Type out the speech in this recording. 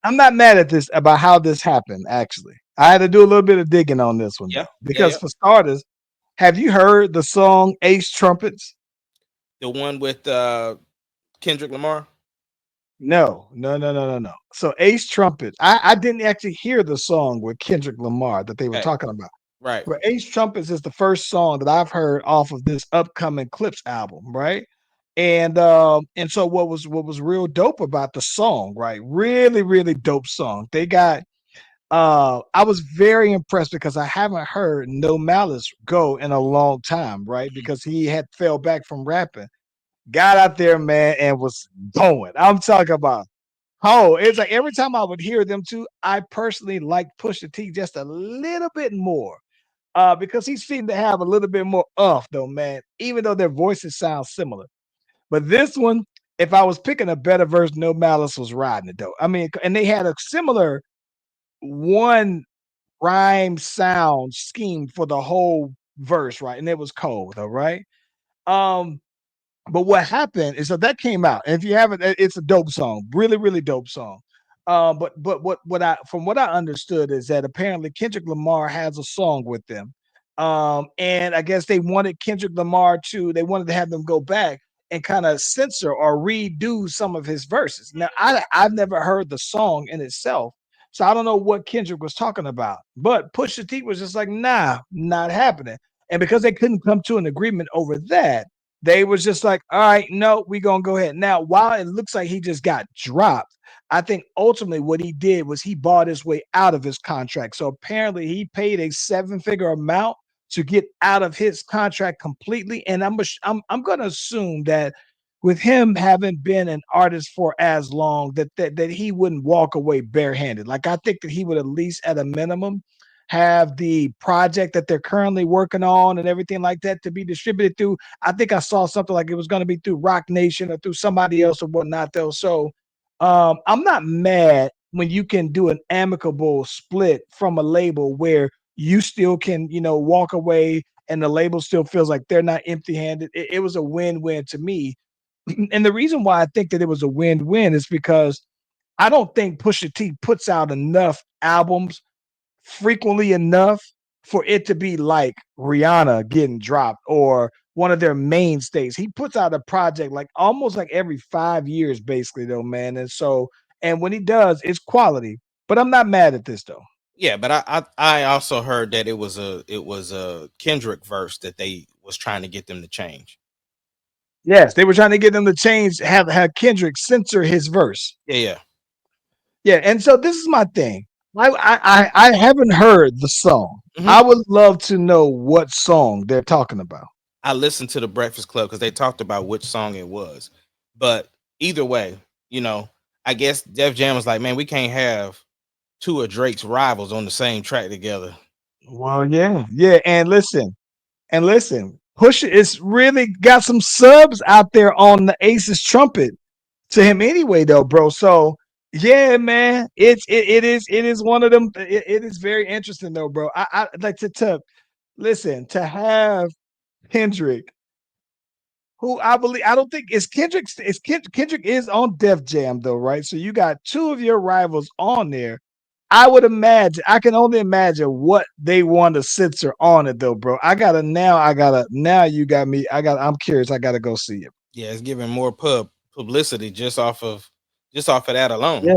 I'm not mad at this about how this happened. Actually, I had to do a little bit of digging on this one Yeah, though, yeah, because yeah. for starters, have you heard the song Ace Trumpets? The one with Kendrick Lamar. No, no, no, no, no, no. So Ace Trumpet, I didn't actually hear the song with Kendrick Lamar that they were Okay, talking about. right. But Ace Trumpets is the first song that I've heard off of this upcoming Clips album, right? And so what was real dope about the song, right? Really, really dope song. They got I was very impressed because I haven't heard No Malice go in a long time, right? Mhm. Because he had fell back from rapping, got out there, man, and was going. I'm talking about it's like every time I would hear them two, I personally like Pusha T just a little bit more. Because he seemed to have a little bit more though, man, even though their voices sound similar. But this one, if I was picking a better verse, No Malice was riding it though. I mean, and they had a similar one rhyme sound scheme for the whole verse, right? And it was cold though, right? Um, but what happened is so that came out, and if you haven't, it's a dope song, really, really dope song. But what I from what I understood is that apparently Kendrick Lamar has a song with them, and I guess they wanted Kendrick Lamar to they wanted to have them go back and kind of censor or redo some of his verses. Now I've never heard the song in itself, so I don't know what Kendrick was talking about. But Pusha T was just like, nah, not happening. And because they couldn't come to an agreement over that, they was just like, all right, no, we gonna go ahead. Now, while it looks like he just got dropped, I think ultimately what he did was he bought his way out of his contract. So apparently he paid a seven-figure amount to get out of his contract completely. And I'm gonna assume that with him having been an artist for as long, that he wouldn't walk away barehanded. Like I think that he would at least at a minimum have the project that they're currently working on and everything like that to be distributed through. I think I saw something like it was going to be through Rock Nation or through somebody else or whatnot, though. So I'm not mad when you can do an amicable split from a label where you still can, walk away and the label still feels like they're not empty handed. It was a win win to me. And the reason why I think that it was a win win is because I don't think Pusha T puts out enough albums frequently enough for it to be like Rihanna getting dropped or one of their mainstays. He puts out a project like almost like every 5 years, basically, though, man. And when he does, it's quality. But I'm not mad at this though. Yeah, but I also heard that it was a Kendrick verse that they was trying to get them to change. Yes, they were trying to get them to change, have Kendrick censor his verse. Yeah, yeah. Yeah, and so this is my thing. I haven't heard the song. Hmm. I would love to know what song they're talking about. I listened to the Breakfast Club because they talked about which song it was. But either way, you know, I guess Def Jam was like, man, we can't have two of Drake's rivals on the same track together. Well, yeah, yeah, and listen, Pusha is really got some subs out there on the Aces trumpet to him anyway, though, bro. So yeah, man, it is one of them. It is very interesting though, bro. I like to listen to have Kendrick, who I believe I don't think is Kendrick is on Def Jam though, right? So you got two of your rivals on there. I would imagine. I can only imagine what they want to censor on it, though, bro. Now. You got me. I'm curious. I gotta go see it. Yeah, it's giving more publicity just off of that alone. Yeah,